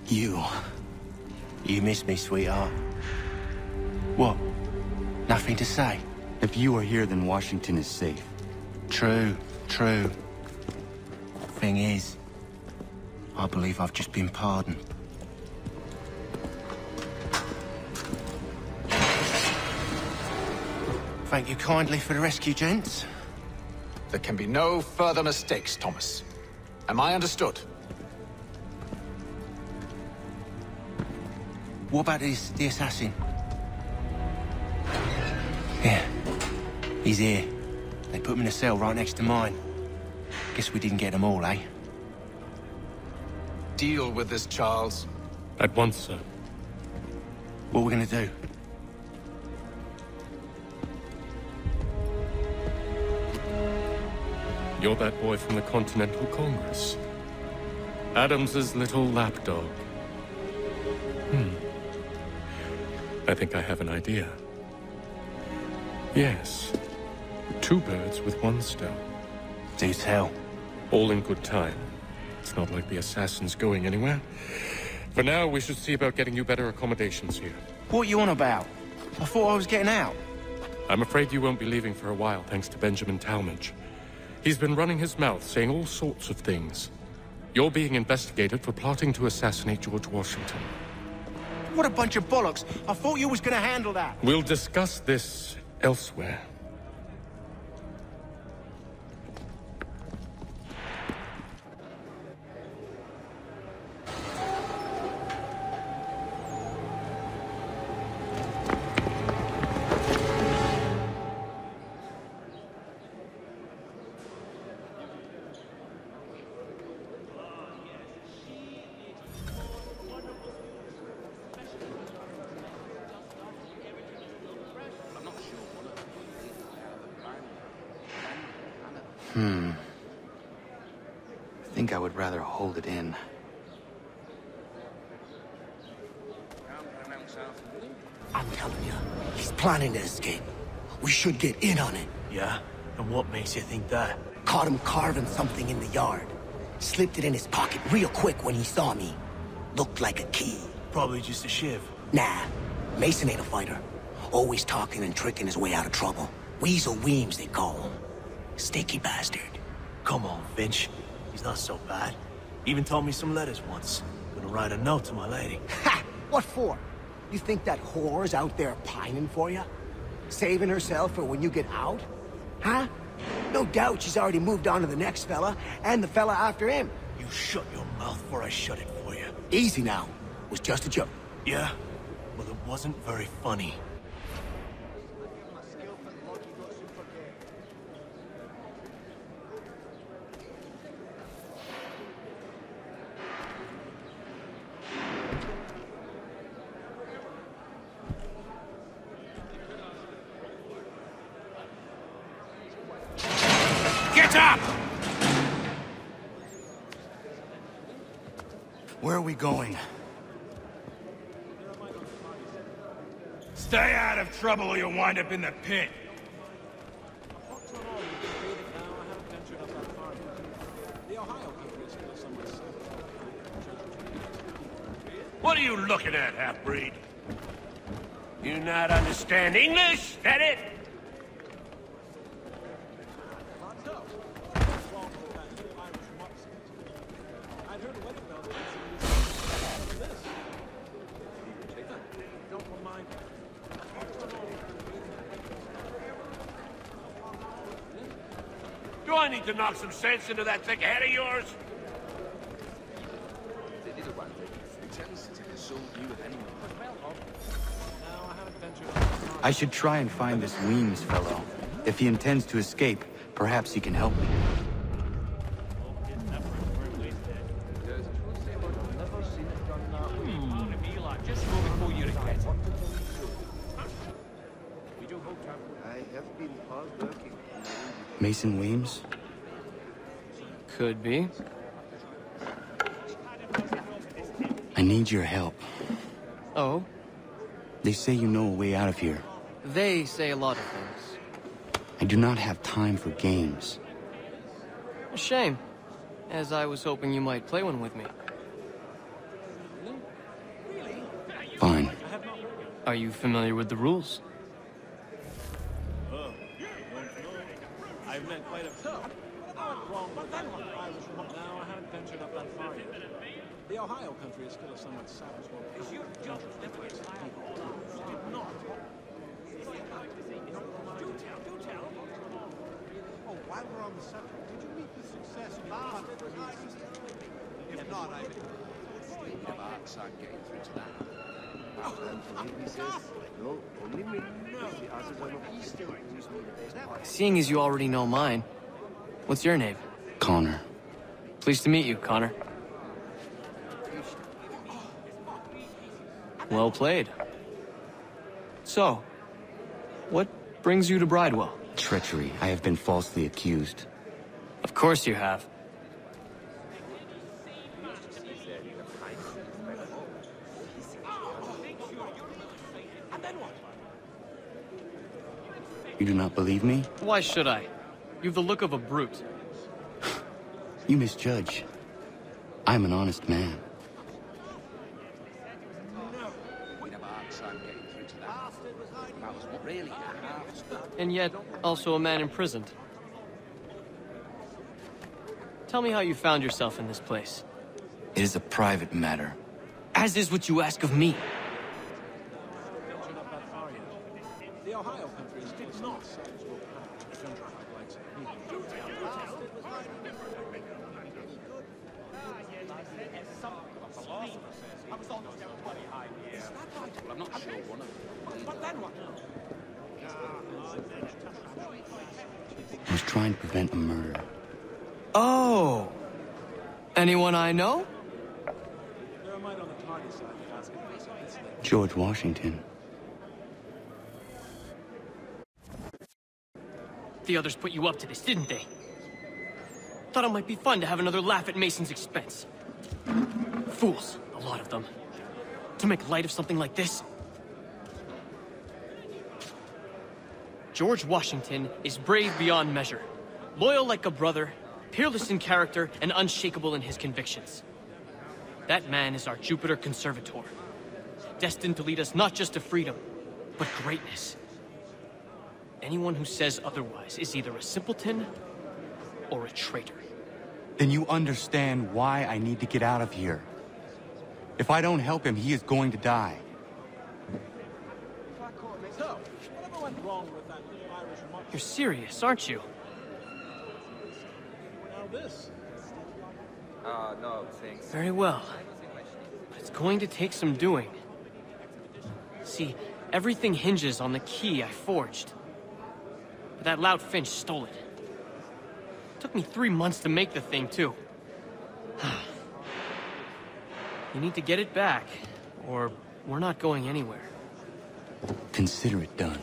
You. You miss me, sweetheart. What? Nothing to say? If you are here, then Washington is safe. True, true. Thing is, I believe I've just been pardoned. Thank you kindly for the rescue, gents. There can be no further mistakes, Thomas. Am I understood? What about the assassin? Yeah, he's here. They put him in a cell right next to mine. Guess we didn't get them all, eh? Deal with this, Charles. At once, sir. What are we gonna do? You're that boy from the Continental Congress. Adams's little lapdog. I think I have an idea. Yes. Two birds with one stone. Do tell. All in good time. It's not like the Assassin's going anywhere. For now, we should see about getting you better accommodations here. What you on about? I thought I was getting out. I'm afraid you won't be leaving for a while, thanks to Benjamin Talmadge. He's been running his mouth, saying all sorts of things. You're being investigated for plotting to assassinate George Washington. What a bunch of bollocks. I thought you was gonna handle that. We'll discuss this elsewhere. I think I would rather hold it in. I'm telling you, he's planning to escape. We should get in on it. Yeah? And what makes you think that? Caught him carving something in the yard. Slipped it in his pocket real quick when he saw me. Looked like a key. Probably just a shiv. Nah, Mason ain't a fighter. Always talking and tricking his way out of trouble. Weasel Weems, they call him. Sneaky bastard. Come on, Finch. He's not so bad. Even told me some letters once. Gonna write a note to my lady. Ha! What for? You think that whore's out there pining for you? Saving herself for when you get out? Huh? No doubt she's already moved on to the next fella, and the fella after him. You shut your mouth before I shut it for you. Easy now. It was just a joke. Yeah? Well, it wasn't very funny. Get up! Where are we going? Stay out of trouble or you'll wind up in the pit. What are you looking at, half-breed? You not understand English? That it? Do I need to knock some sense into that thick head of yours? I should try and find this Weems fellow. If he intends to escape, perhaps he can help me. Mason Weems? Could be. I need your help. Oh? They say you know a way out of here. They say a lot of things. I do not have time for games. A shame, as I was hoping you might play one with me. Are you familiar with the rules? I've met quite a few. Wrong with that one. Now, I haven't ventured up that far yet. The Ohio country is still a somewhat savage one. Is your job did not. Do tell. Oh, while we're on the subject, did you meet with success in your hunt for Assasin? If not, I would... Of Assasin getting through to that. Seeing as you already know mine, what's your name? Connor. Pleased to meet you, Connor. Well played. So, what brings you to Bridewell? Treachery. I have been falsely accused. Of course you have. You do not believe me? Why should I? You've the look of a brute. You misjudge. I'm an honest man. And yet, also a man imprisoned. Tell me how you found yourself in this place. It is a private matter. As is what you ask of me. The Ohio country is still not savage will like I'm not sure one of them. I was trying to prevent a murder. Oh! Anyone I know? George Washington. The others put you up to this, didn't they? Thought it might be fun to have another laugh at Mason's expense. Fools, a lot of them. To make light of something like this. George Washington is brave beyond measure, loyal like a brother, peerless in character, and unshakable in his convictions. That man is our Jupiter Conservator, destined to lead us not just to freedom, but greatness. Anyone who says otherwise is either a simpleton or a traitor. Then you understand why I need to get out of here. If I don't help him, he is going to die. So, whatever went wrong with that little Irish monk? You're serious, aren't you? Now this. No, thanks. Very well. But it's going to take some doing. See, everything hinges on the key I forged. But that loud Finch stole it. Took me 3 months to make the thing, too. You need to get it back, or we're not going anywhere. Consider it done.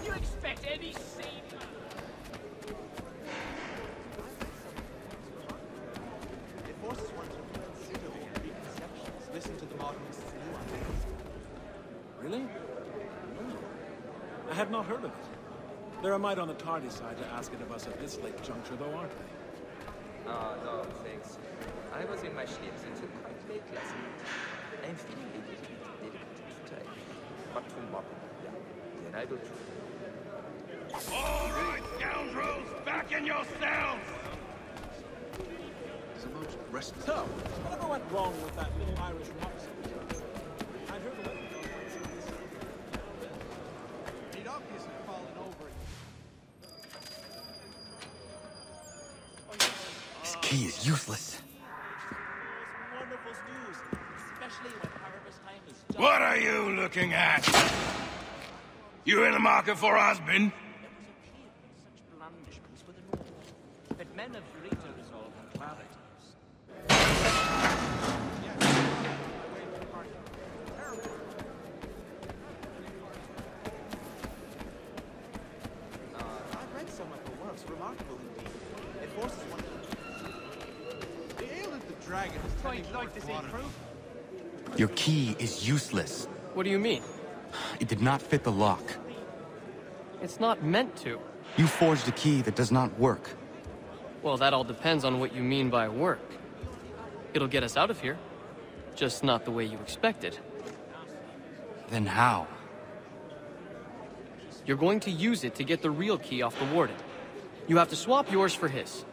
You expect any scene? If forces want to consider all preconceptions, listen to the modernists' new ideas. Really? No. I had not heard of it. They're a mite on the tardy side to ask it of us at this late juncture, though, aren't they? No, thanks. I was in my sleeps until quite late last night. I'm feeling a little bit delicate today. But tomorrow, then I will try. All right, scoundrels, back in your cells! It's the most restless... So, whatever went wrong with that little Irish monk? I'd heard of it. He'd obviously fallen over. This key is useless. Wonderful stews, especially when harvest time is done. What are you looking at? You in the market for husband? Such blandishments were the norm, but men of greater resolve and clarities. I've read some of her works, remarkable indeed. If forces want to... The ale of the dragon is Quite like to see proof. Your key is useless. What do you mean? It did not fit the lock. It's not meant to. You forged a key that does not work. Well, that all depends on what you mean by work. It'll get us out of here. Just not the way you expected. Then how? You're going to use it to get the real key off the Warden. You have to swap yours for his.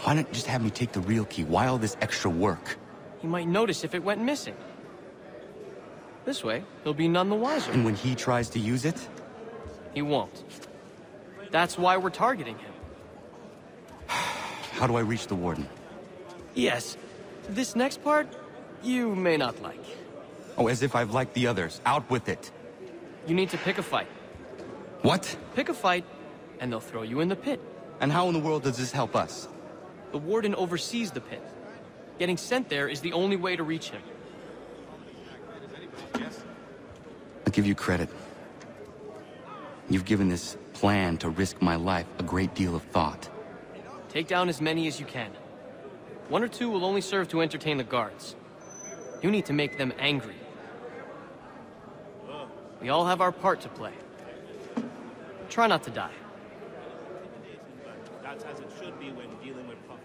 Why not just have me take the real key? Why all this extra work? He might notice if it went missing. This way, he'll be none the wiser. And when he tries to use it? He won't. That's why we're targeting him. How do I reach the Warden? Yes. This next part, you may not like. Oh, as if I've liked the others. Out with it. You need to pick a fight. What? Pick a fight, and they'll throw you in the pit. And how in the world does this help us? The Warden oversees the pit. Getting sent there is the only way to reach him. I'll give you credit. You've given this plan to risk my life a great deal of thought. Take down as many as you can. 1 or 2 will only serve to entertain the guards. You need to make them angry. We all have our part to play. Try not to die. That's as it should be when dealing with Puffin.